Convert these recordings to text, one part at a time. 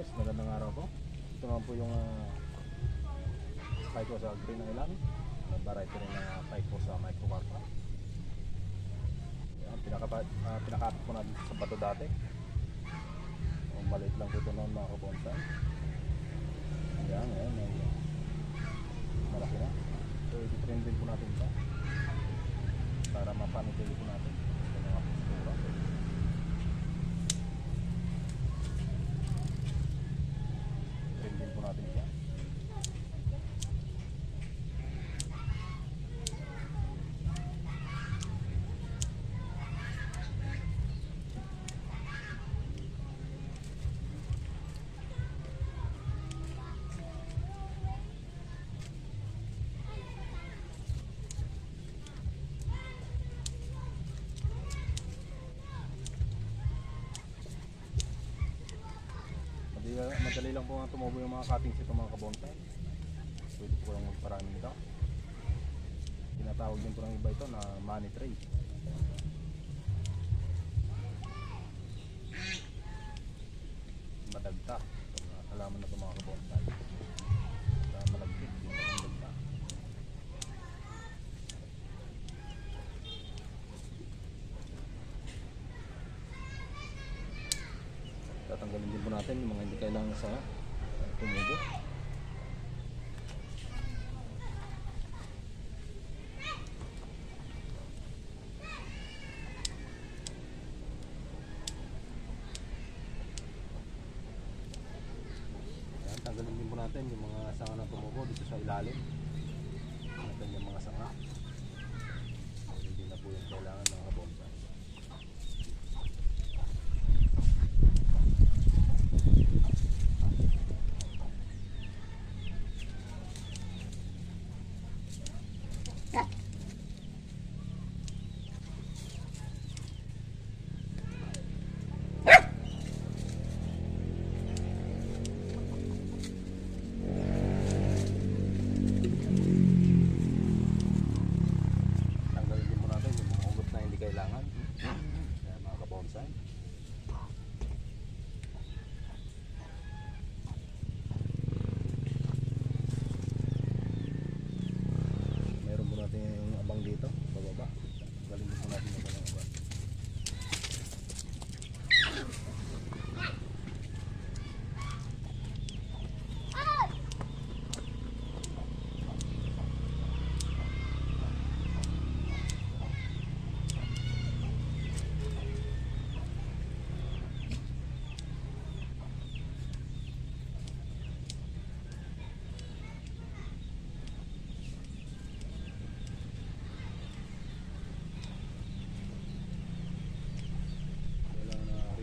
guys, magandang araw po. Ito naman po yung spike ko sa Green Island. Variety rin ng spike ko sa microcarpa. Pinakapit ko na sa bato dati. Maliit lang po ito noon mga kabonsai. Ayan, malaki na. So iti-trim din po natin ito para mapanitili po natin sa mga postura. Trim din po natin siya. Madali lang po nga tumubo yung mga cuttings ito mga kabonsai. Pwede po yung magparami nito. Tinatawag din po ng iba ito na money tree. Madagta. Alaman na ito mga kabonsai. Malagkit yung madagta. Tatanggalin din po natin yung mga hindi kailangan sa tumubo. Ayan, tanggalin din po natin yung mga sanga na tumubo dito sa ilalim. Natin yung mga sanga. Hindi na po yung kailangan ng mga bonsai. Kailangan mga kabonsai. Meron po natin yung abang dito bababa. Galing po natin yung abang.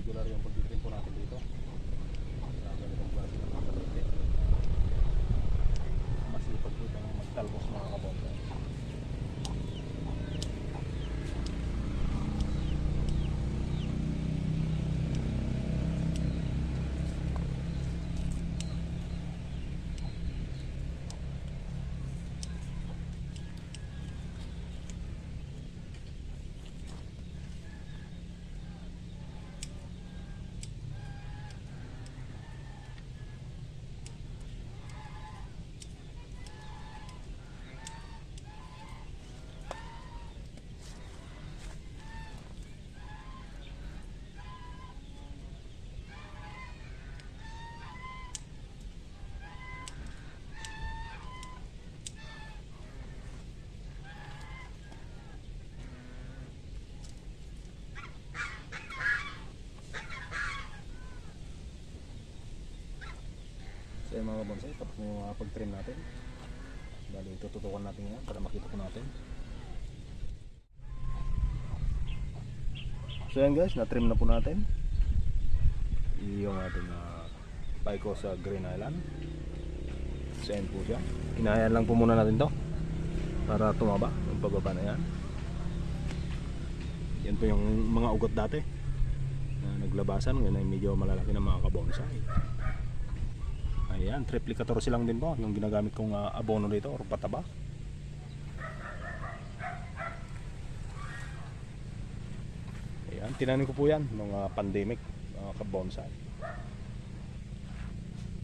Regular yung pagtitrim po natin dito. Ganitong klase ng mga kalite. Masipag po itong magtalbos mga kabonsai. So yung mga bonsai, tapos na yung pag-trim natin. Bali, tututukan natin yan para makita po natin. So yan guys, na-trim na po natin yung ating paiko sa Green Island. So yan po siya. Inahayan lang po muna natin to para tumaba yung pababa na yan. Yan po yung mga ugat dati na naglabasan. Ngayon ay medyo malalaki ng mga kabonsai. Ayan, triple 14 lang din po yung ginagamit kong abono dito or pataba. Ayan, tinanim ko po yan nung pandemic, mga kabonsai.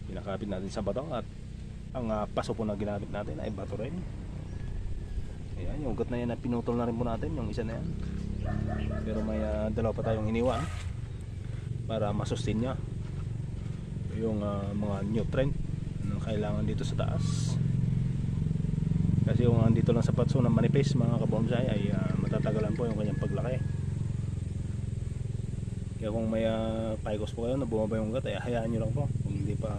Kinakapit natin sa bato at ang paso po na ginamit natin ay bato rin. Ayan, yung ugat na yan na pinutol na rin po natin, yung isa na yan. Pero may dalawa pa tayong iniwan para masustain niya yung mga nutrient na kailangan dito sa taas. Kasi yung dito lang sa patso na manipis mga kabonsai ay matatagalan po yung kanyang paglaki. Kaya kung may paikos po kayo na bumaba yung ugat ay hayaan nyo lang po. Kung hindi pa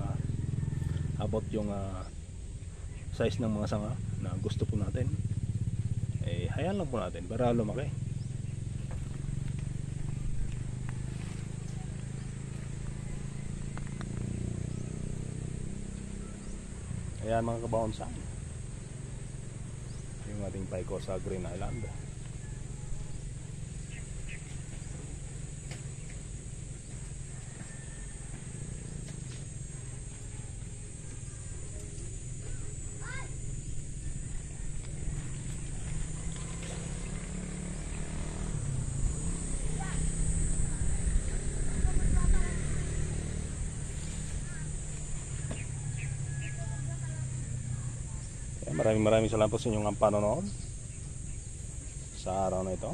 abot yung size ng mga sanga na gusto po natin, eh hayaan lang po natin para lumaki. Ayan mga kabonsai, yung ating paiko sa Green Island. Maraming salamat po sa inyong panonood sa araw na ito.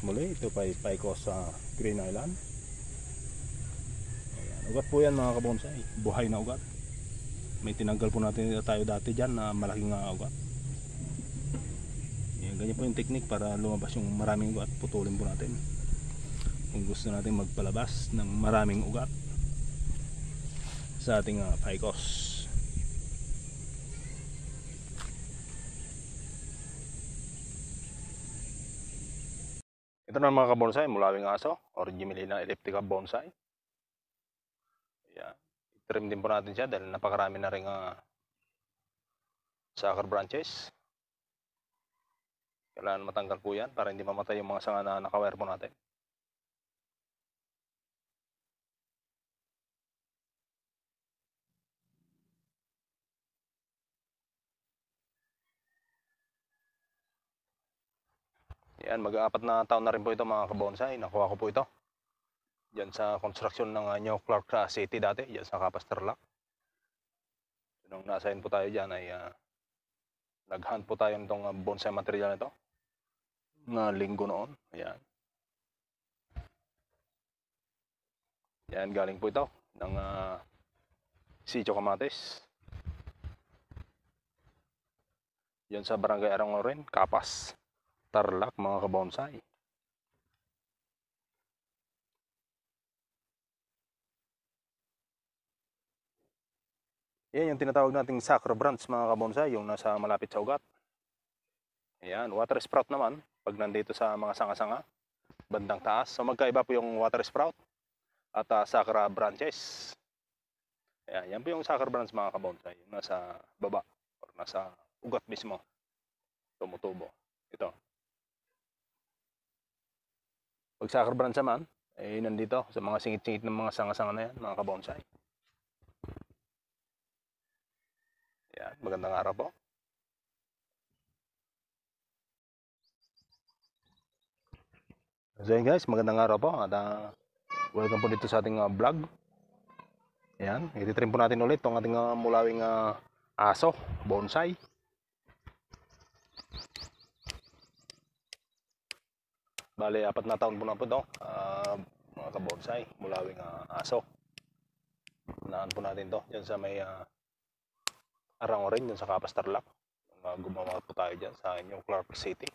Muli, ito pa paiko sa Green Island. Ayan, ugat po yan mga kabonsai, buhay na ugat. May tinanggal po natin tayo dati dyan na malaking ugat. Ayan, ganyan po yung technique para lumabas yung maraming ugat. Putulin po natin kung gusto natin magpalabas ng maraming ugat sa ating paikos. Ito na mga kabonsai, mulawing aso or Gemellina elliptica bonsai. Ayan. I-trim din po natin siya dahil napakarami na rin sucker branches. Kailangan matanggal po yan para hindi mamatay yung mga sanga na nakawire po natin. Yan, mag-aapat na taon na rin po ito mga kabonsai. Nakuha ko po ito diyan sa construction ng New Clark City dati, diyan sa Capas Tarlac. Nung na-assign po tayo diyan ay nag-hunt po tayo nitong bonsai material nito na linggo noon. Ayan. Yan, galing po ito ng Sitio Camates. Diyan sa Barangay Arangoren, Capas Tarlac mga kabonsai. Yan yung tinatawag nating sucker branch mga kabonsai, yung nasa malapit sa ugat. Ayan, water sprout naman pag nandito sa mga sanga-sanga bandang taas. So magkaiba po yung water sprout at sucker branches. Ayan, yan po yung sucker branch mga kabonsai, yung nasa baba or nasa ugat mismo, tumutubo. Ito. Pag sucker branch naman, eh nandito sa mga singit-singit ng mga sanga-sanga na yan mga kabonsai. Yan, magandang araw po. So yun guys, magandang araw po at welcome po dito sa ating vlog. Ayan, ititrim po natin ulit itong ating mulawing aso, bonsai. Bale, 4 na taon po na po ito, mga kabonsai, mulawing aso. Unahan po natin to dyan sa may Arangoren, dyan sa Capas Tarlac. Gumawa po tayo dyan sa New Clark City.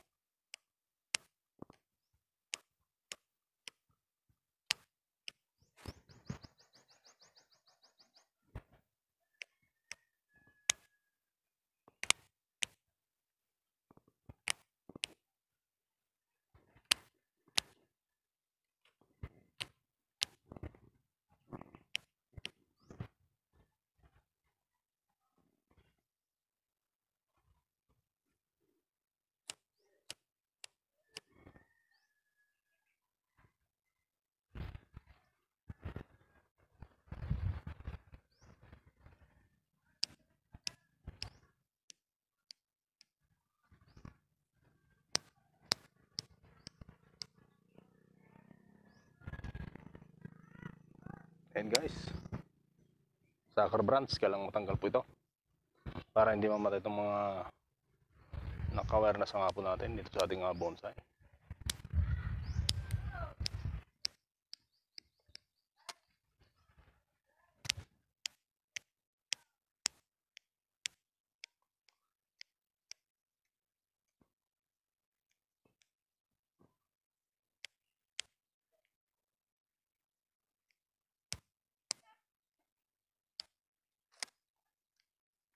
And guys, sucker branch, kailangan matanggal po ito para hindi mamatay itong mga nakawire na sanga po natin dito sa ating bonsai.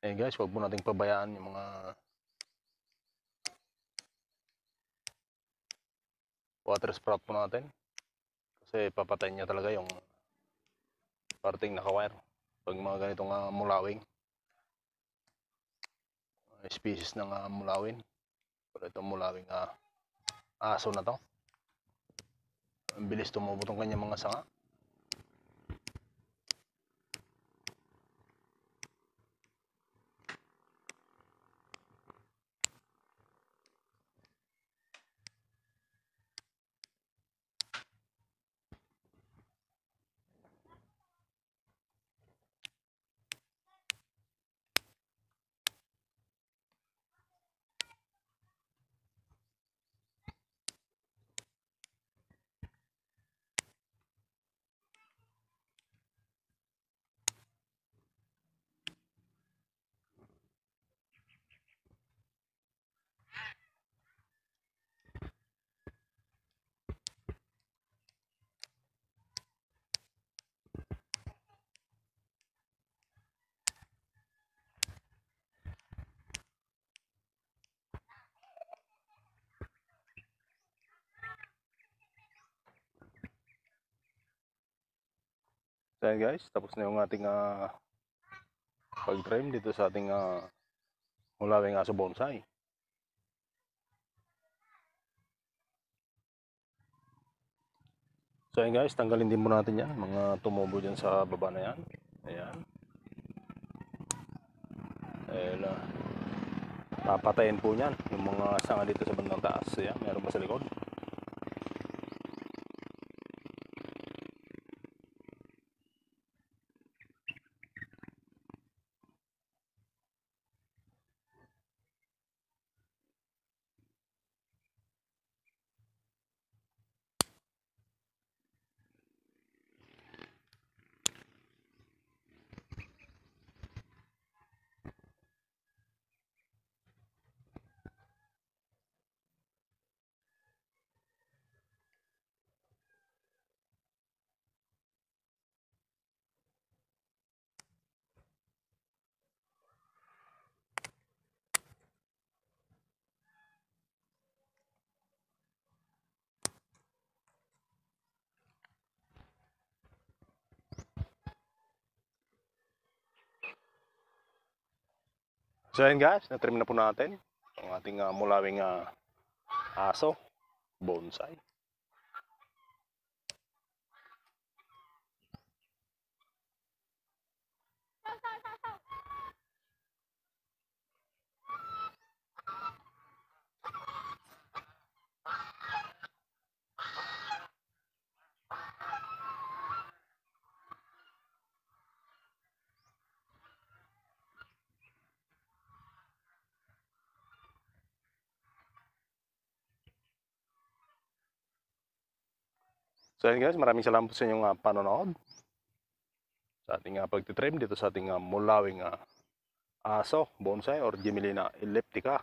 Eh guys, huwag po nating pabayaan yung mga water sprout po natin kasi papatayin niya talaga yung parting nakawire pag mga ganitong mulawing species ng mulawin. Pero itong mulawing aso na to, ang bilis tumubot ang kanyang mga sanga. So yan guys, tapos na yung ating pag-trim dito sa ating mulawing aso bonsai. So yan guys, tanggalin din muna natin yan, mga tumubo dyan sa baba na yan. Ayan. Ayan, papatayin po niyan yung mga sanga dito sa bandang taas. Ayan, meron pa sa likod. So yan guys, na-trim na po natin ang ating mulawing aso bonsai. So yan guys, maraming salamat sa inyong panonood sa ating pagtitrim dito sa ating mulawing aso bonsai or Gemellina elliptica.